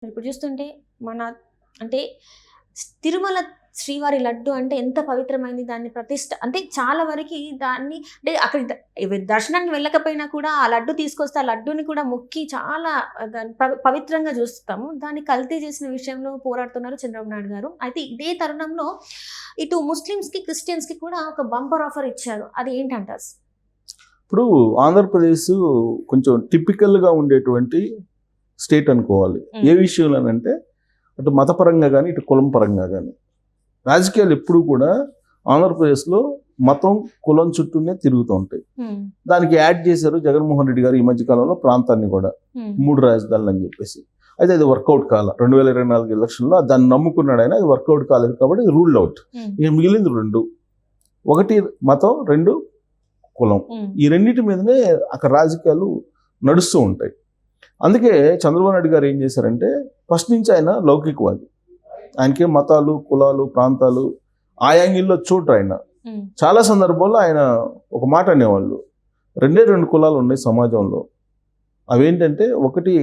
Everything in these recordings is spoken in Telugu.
ఇప్పుడు చూస్తుంటే మన అంటే తిరుమల శ్రీవారి లడ్డు అంటే ఎంత పవిత్రమైంది, దాన్ని ప్రతిష్ట అంటే చాలా వరకు దాన్ని అంటే అక్కడ దర్శనానికి వెళ్ళకపోయినా కూడా ఆ లడ్డు తీసుకొస్తే ఆ లడ్డుని కూడా మొక్కి చాలా దాన్ని పవిత్రంగా చూస్తాము. దాన్ని కల్తీ చేసిన విషయంలో పోరాడుతున్నారు చంద్రబాబు నాయుడు గారు. అయితే ఇదే తరుణంలో ఇటు ముస్లిమ్స్కి క్రిస్టియన్స్కి కూడా ఒక బంపర్ ఆఫర్ ఇచ్చారు. అది ఏంటంటారు? ఇప్పుడు ఆంధ్రప్రదేశ్ కొంచెం టిపికల్గా ఉండేటువంటి స్టేట్ అనుకోవాలి. ఏ విషయంలోనంటే అటు మతపరంగా కానీ ఇటు కులం పరంగా కానీ రాజకీయాలు ఎప్పుడు కూడా ఆంధ్రప్రదేశ్లో మతం కులం చుట్టూనే తిరుగుతూ ఉంటాయి. దానికి యాడ్ చేశారు జగన్మోహన్ రెడ్డి గారు ఈ మధ్యకాలంలో ప్రాంతాన్ని కూడా 3 రాజధానులు అని చెప్పేసి. అయితే అది వర్కౌట్ కాల 2024 ఎలక్షన్లో దాన్ని నమ్ముకున్నాడు ఆయన. అది వర్కౌట్ కాలేదు కాబట్టి రూల్డ్ అవుట్. ఇక మిగిలింది 2, ఒకటి మతం, 2 కులం. ఈ రెండింటి మీదనే అక్కడ రాజకీయాలు నడుస్తూ ఉంటాయి. అందుకే చంద్రబాబు నాయుడు గారు ఏం చేశారంటే ఫస్ట్ నుంచి ఆయన లౌకికవాది. ఆయనకే మతాలు, కులాలు, ప్రాంతాలు ఆ యాంగిల్లో చూడరు ఆయన. చాలా సందర్భాల్లో ఆయన ఒక మాట అనేవాళ్ళు, 2 కులాలు ఉన్నాయి సమాజంలో. అవేంటంటే ఒకటి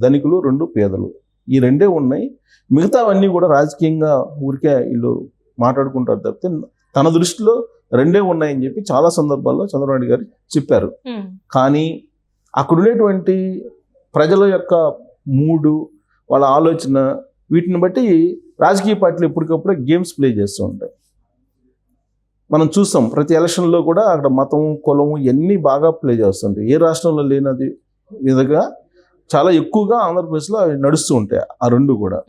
ధనికులు, 2 పేదలు. ఈ 2 ఉన్నాయి. మిగతావన్నీ కూడా రాజకీయంగా ఊరికే వీళ్ళు మాట్లాడుకుంటారు తప్పితే తన దృష్టిలో 2 ఉన్నాయని చెప్పి చాలా సందర్భాల్లో చంద్రబాబు నాయుడు గారు చెప్పారు. కానీ అక్కడ ఉండేటువంటి ప్రజల యొక్క మూడు, వాళ్ళ ఆలోచన, వీటిని బట్టి రాజకీయ పార్టీలు ఎప్పటికప్పుడే గేమ్స్ ప్లే చేస్తూ ఉంటాయి. మనం చూస్తాం ప్రతి ఎలక్షన్లో కూడా అక్కడ మతం, కులం ఇవన్నీ బాగా ప్లే చేస్తుంటాయి. ఏ రాష్ట్రంలో లేనది విధంగా చాలా ఎక్కువగా ఆంధ్రప్రదేశ్లో అవి నడుస్తూ ఉంటాయి ఆ 2 కూడా.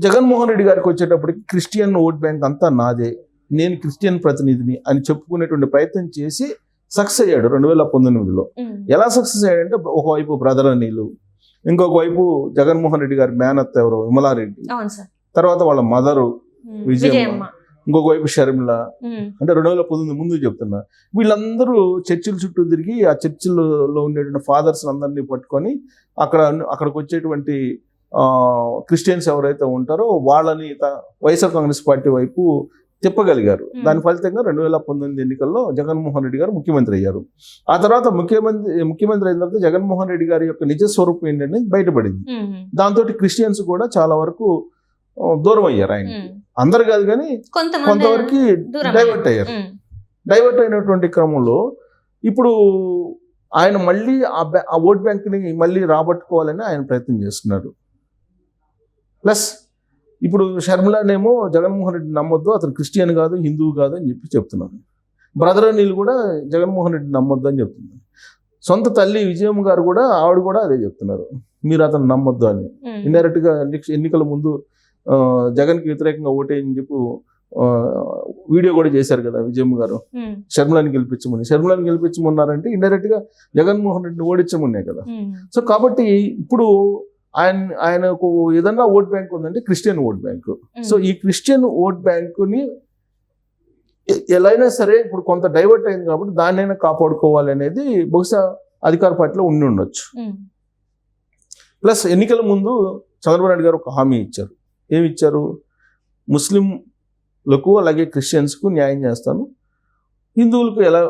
జగన్మోహన్ రెడ్డి గారికి వచ్చేటప్పటికి క్రిస్టియన్ ఓట్ బ్యాంక్ అంతా నాదే, నేను క్రిస్టియన్ ప్రతినిధిని అని చెప్పుకునేటువంటి ప్రయత్నం చేసి సక్సెస్ అయ్యాడు 2019లో. ఎలా సక్సెస్ అయ్యాడంటే ఒకవైపు బ్రదర్ అనిలు, ఇంకొక వైపు జగన్మోహన్ రెడ్డి గారి మేనత్త ఎవరు విమలారెడ్డి, తర్వాత వాళ్ళ మదరు విజయమ్మ, ఇంకొక వైపు షర్మిల. అంటే 2019 ముందు చెప్తున్నా. వీళ్ళందరూ చర్చిల చుట్టూ తిరిగి ఆ చర్చిల్లో ఉండేటువంటి ఫాదర్స్ అందరినీ పట్టుకొని అక్కడికి వచ్చేటువంటి క్రిస్టియన్స్ ఎవరైతే ఉంటారో వాళ్ళని వైఎస్ఆర్ కాంగ్రెస్ పార్టీ వైపు తిప్పగలిగారు. దాని ఫలితంగా 2019 ఎన్నికల్లో జగన్మోహన్ రెడ్డి గారు ముఖ్యమంత్రి అయ్యారు. ఆ తర్వాత ముఖ్యమంత్రి అయిన తర్వాత జగన్మోహన్ రెడ్డి గారి యొక్క నిజ స్వరూపం ఏంటంటే బయటపడింది. దాంతో క్రిస్టియన్స్ కూడా చాలా వరకు దూరం అయ్యారు. ఆయన అందరు కాదు కానీ కొంతవరకు డైవర్ట్ అయ్యారు. డైవర్ట్ అయినటువంటి క్రమంలో ఇప్పుడు ఆయన మళ్ళీ ఆ ఓట్ బ్యాంక్ని మళ్ళీ రాబట్టుకోవాలని ఆయన ప్రయత్నం చేస్తున్నారు. ప్లస్ ఇప్పుడు షర్మిలానేమో జగన్మోహన్ రెడ్డి నమ్మొద్దు, అతను క్రిస్టియన్ కాదు, హిందువు కాదు అని చెప్పి చెప్తున్నారు. బ్రదర్ అనిల్ కూడా జగన్మోహన్ రెడ్డి నమ్మొద్దు అని చెప్తున్నారు. సొంత తల్లి విజయమ్మ గారు కూడా ఆవిడ కూడా అదే చెప్తున్నారు, మీరు అతను నమ్మొద్దు అని. ఇండైరెక్ట్గా ఎన్నికల ముందు జగన్కి వ్యతిరేకంగా ఓటేయని చెప్పి వీడియో కూడా చేశారు కదా విజయమ్మ గారు, షర్మిలాని గెలిపించమన్నారంటే ఇండైరెక్ట్గా జగన్మోహన్ రెడ్డిని ఓడించమనే కదా. సో కాబట్టి ఇప్పుడు ఆయనకు ఏదన్నా ఓట్ బ్యాంక్ ఉందంటే క్రిస్టియన్ ఓట్ బ్యాంకు. సో ఈ క్రిస్టియన్ ఓట్ బ్యాంకుని ఎలా అయినా సరే ఇప్పుడు కొంత డైవర్ట్ అయింది కాబట్టి దాన్నైనా కాపాడుకోవాలి అనేది బహుశా అధికార పార్టీలో ఉండి ఉండొచ్చు. ప్లస్ ఎన్నికల ముందు చంద్రబాబు నాయుడు గారు ఒక హామీ ఇచ్చారు. ఏమి ఇచ్చారు? ముస్లింలకు అలాగే క్రిస్టియన్స్కు న్యాయం చేస్తాను, హిందువులకు ఎలా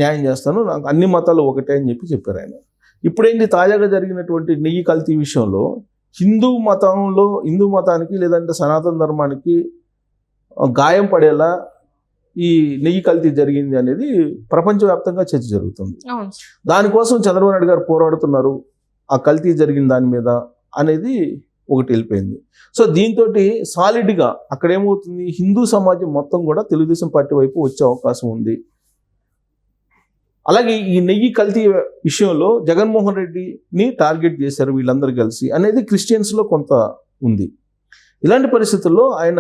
న్యాయం చేస్తాను, నాకు అన్ని మతాలు ఒకటే అని చెప్పారు ఆయన. ఇప్పుడేంటి తాజాగా జరిగినటువంటి నెయ్యి కల్తీ విషయంలో హిందూ మతానికి లేదంటే సనాతన ధర్మానికి గాయం పడేలా ఈ నెయ్యి కల్తీ జరిగింది అనేది ప్రపంచవ్యాప్తంగా చర్చ జరుగుతుంది. దానికోసం చంద్రబాబు నాయుడు గారు పోరాడుతున్నారు, ఆ కల్తీ జరిగిన దాని మీద అనేది ఒకటి వెళ్ళిపోయింది. సో దీంతో సాలిడ్గా అక్కడ ఏమవుతుంది, హిందూ సమాజం మొత్తం కూడా తెలుగుదేశం పార్టీ వైపు వచ్చే అవకాశం ఉంది. అలాగే ఈ నెయ్యి కల్తీ విషయంలో జగన్మోహన్ రెడ్డిని టార్గెట్ చేశారు వీళ్ళందరూ కలిసి అనేది క్రిస్టియన్స్లో కొంత ఉంది. ఇలాంటి పరిస్థితుల్లో ఆయన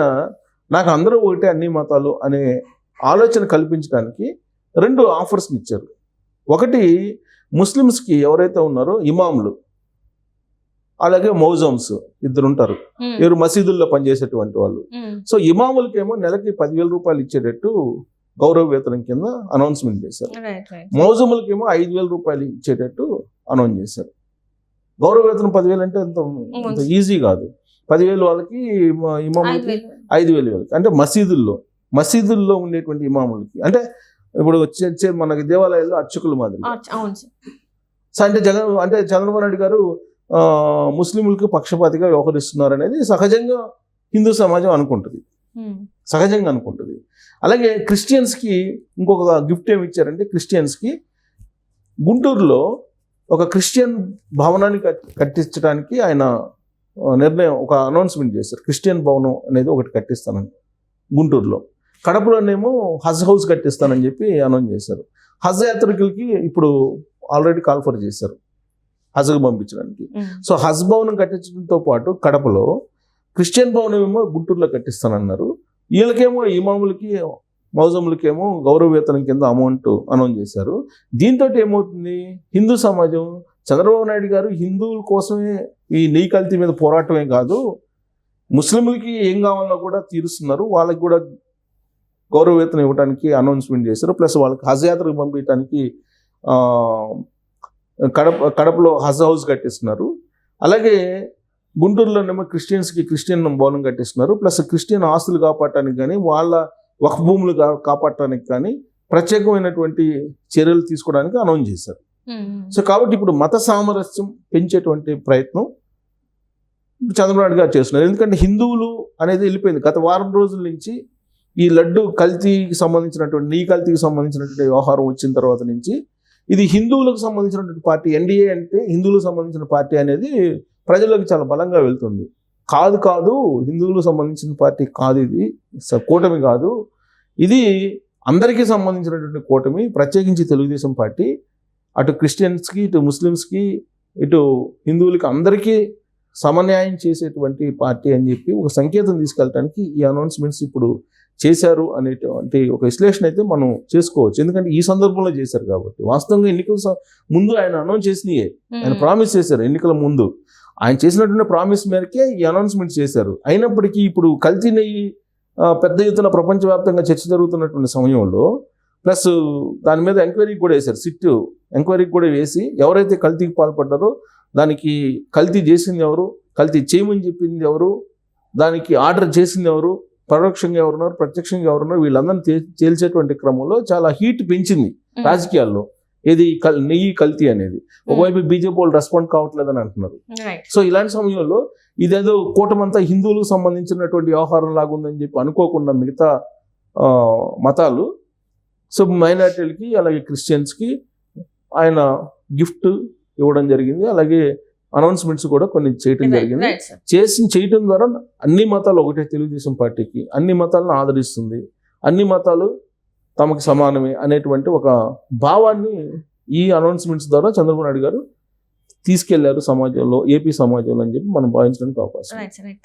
నాకు అందరూ ఒకటే అన్ని మతాలు అనే ఆలోచన కల్పించడానికి 2 ఆఫర్స్ని ఇచ్చారు. ఒకటి ముస్లిమ్స్కి ఎవరైతే ఉన్నారో ఇమాములు, అలాగే మౌజమ్స్ ఇద్దరు ఉంటారు, ఎవరు మసీదుల్లో పనిచేసేటువంటి వాళ్ళు. సో ఇమాములకేమో నెలకి 10,000 రూపాయలు ఇచ్చేటట్టు గౌరవ వేతనం కింద అనౌన్స్మెంట్ చేశారు. మౌజములకేమో 5,000 రూపాయలు ఇచ్చేటట్టు అనౌన్స్ చేశారు. గౌరవ వేతనం 10,000 అంటే అంత ఈజీ కాదు. 10,000 వాళ్ళకి, ఇమాములకి 5,000 అంటే మసీదుల్లో ఉండేటువంటి ఇమాములకి, అంటే ఇప్పుడు మనకి దేవాలయాల్లో అర్చకుల మాదిరి. సో అంటే చంద్రబాబు నాయుడు గారు ముస్లింలకు పక్షపాతిగా వ్యవహరిస్తున్నారు అనేది సహజంగా హిందూ సమాజం అనుకుంటుంది, సహజంగా అనుకుంటుంది. అలాగే క్రిస్టియన్స్కి ఇంకొక గిఫ్ట్ ఏమి ఇచ్చారంటే, క్రిస్టియన్స్కి గుంటూరులో ఒక క్రిస్టియన్ భవనాన్ని కట్టించడానికి ఆయన నిర్ణయం, ఒక అనౌన్స్మెంట్ చేశారు. క్రిస్టియన్ భవనం అనేది ఒకటి కట్టిస్తానని గుంటూరులో. కడపలోనేమో హజ్ హౌస్ కట్టిస్తానని చెప్పి అనౌన్స్ చేశారు. హజ్ యాత్రికులకి ఇప్పుడు ఆల్రెడీ కాల్ఫర్ చేశారు హజ్కు పంపించడానికి. సో హజ్ భవనం కట్టించడంతో పాటు కడపలో క్రిస్టియన్ భవనం ఏమో గుంటూరులో కట్టిస్తానన్నారు. వీళ్ళకేమో ఇమాములకి మౌజములకేమో గౌరవ వేతనం కింద అమౌంట్ అనౌన్స్ చేశారు. దీంతో ఏమవుతుంది, హిందూ సమాజం చంద్రబాబు నాయుడు గారు హిందువుల కోసమే ఈ నెయ్యి కల్తీ మీద పోరాటమే కాదు, ముస్లింలకి ఏం కావాలన్నా కూడా తీరుస్తున్నారు, వాళ్ళకి కూడా గౌరవ వేతనం ఇవ్వడానికి అనౌన్స్మెంట్ చేశారు. ప్లస్ వాళ్ళకి హజ్ యాత్రకు పంపించడానికి కడపలో హజ్ హౌస్ కట్టిస్తున్నారు. అలాగే గుంటూరులోనేమో క్రిస్టియన్స్కి క్రిస్టియన్ భవనం కట్టిస్తున్నారు. ప్లస్ క్రిస్టియన్ ఆస్తులు కాపాడటానికి కానీ వాళ్ళ వక్ఫ్ భూములు కాపాడటానికి కానీ ప్రత్యేకమైనటువంటి చర్యలు తీసుకోవడానికి అనౌన్స్ చేశారు. సో కాబట్టి ఇప్పుడు మత సామరస్యం పెంచేటువంటి ప్రయత్నం చంద్రబాబు నాయుడు గారు చేస్తున్నారు. ఎందుకంటే హిందువులు అనేది వెళ్ళిపోయింది. గత వారం రోజుల నుంచి ఈ లడ్డు కల్తీకి సంబంధించినటువంటి, నెయ్యి కల్తీకి సంబంధించినటువంటి వ్యవహారం వచ్చిన తర్వాత నుంచి ఇది హిందువులకు సంబంధించినటువంటి పార్టీ, ఎన్డీఏ అంటే హిందువులకు సంబంధించిన పార్టీ అనేది ప్రజలకు చాలా బలంగా వెళ్తుంది. కాదు హిందువులకు సంబంధించిన పార్టీ కాదు, ఇది కూటమి కాదు, ఇది అందరికీ సంబంధించినటువంటి కూటమి, ప్రత్యేకించి తెలుగుదేశం పార్టీ అటు క్రిస్టియన్స్కి, ఇటు ముస్లిమ్స్కి, ఇటు హిందువులకి అందరికీ సమన్యాయం చేసేటువంటి పార్టీ అని చెప్పి ఒక సంకేతం తీసుకెళ్ళడానికి ఈ అనౌన్స్మెంట్స్ ఇప్పుడు చేశారు అనేటువంటి ఒక విశ్లేషణ అయితే మనం చేసుకోవచ్చు. ఎందుకంటే ఈ సందర్భంలో చేశారు కాబట్టి. వాస్తవంగా ఎన్నికల ముందు ఆయన అనౌన్స్ చేసినాయే, ఆయన ప్రామిస్ చేశారు. ఎన్నికల ముందు ఆయన చేసినటువంటి ప్రామిస్ మేరకే ఈ అనౌన్స్మెంట్ చేశారు. అయినప్పటికీ ఇప్పుడు కల్తీ నెయ్యి పెద్ద ఎత్తున ప్రపంచవ్యాప్తంగా చర్చ జరుగుతున్నటువంటి సమయంలో ప్లస్ దాని మీద ఎంక్వైరీకి కూడా వేశారు. సిట్ ఎంక్వైరీకి కూడా వేసి ఎవరైతే కల్తీకి పాల్పడ్డారో దానికి కల్తీ చేసింది ఎవరు, కల్తీ చేయమని చెప్పింది ఎవరు, దానికి ఆర్డర్ చేసింది ఎవరు, పరోక్షంగా ఎవరున్నారు, ప్రత్యక్షంగా ఎవరున్నారు, వీళ్ళందరినీ తేల్చేటువంటి క్రమంలో చాలా హీట్ పెంచింది రాజకీయాల్లో. ఏది నెయ్యి కల్తీ అనేది. ఒకవైపు బీజేపీ వాళ్ళు రెస్పాండ్ కావట్లేదని అంటున్నారు. సో ఇలాంటి సమయంలో ఇదేదో కూటమంతా హిందువులకు సంబంధించినటువంటి వ్యవహారం లాగా ఉందని చెప్పి అనుకోకుండా మిగతా మతాలు, సో మైనారిటీలకి అలాగే క్రిస్టియన్స్కి ఆయన గిఫ్ట్ ఇవ్వడం జరిగింది. అలాగే అనౌన్స్మెంట్స్ కూడా కొన్ని చేయటం జరిగింది. చేయటం ద్వారా అన్ని మతాలు ఒకటే తెలుగుదేశం పార్టీకి, అన్ని మతాలను ఆదరిస్తుంది, అన్ని మతాలు తమకు సమానమే అనేటువంటి ఒక భావాన్ని ఈ అనౌన్స్మెంట్స్ ద్వారా చంద్రబాబు నాయుడు గారు తీసుకెళ్లారు సమాజంలో, ఏపీ సమాజంలో అని చెప్పి మనం భావించడానికి అవకాశం.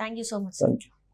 Thank you so much. Thank you.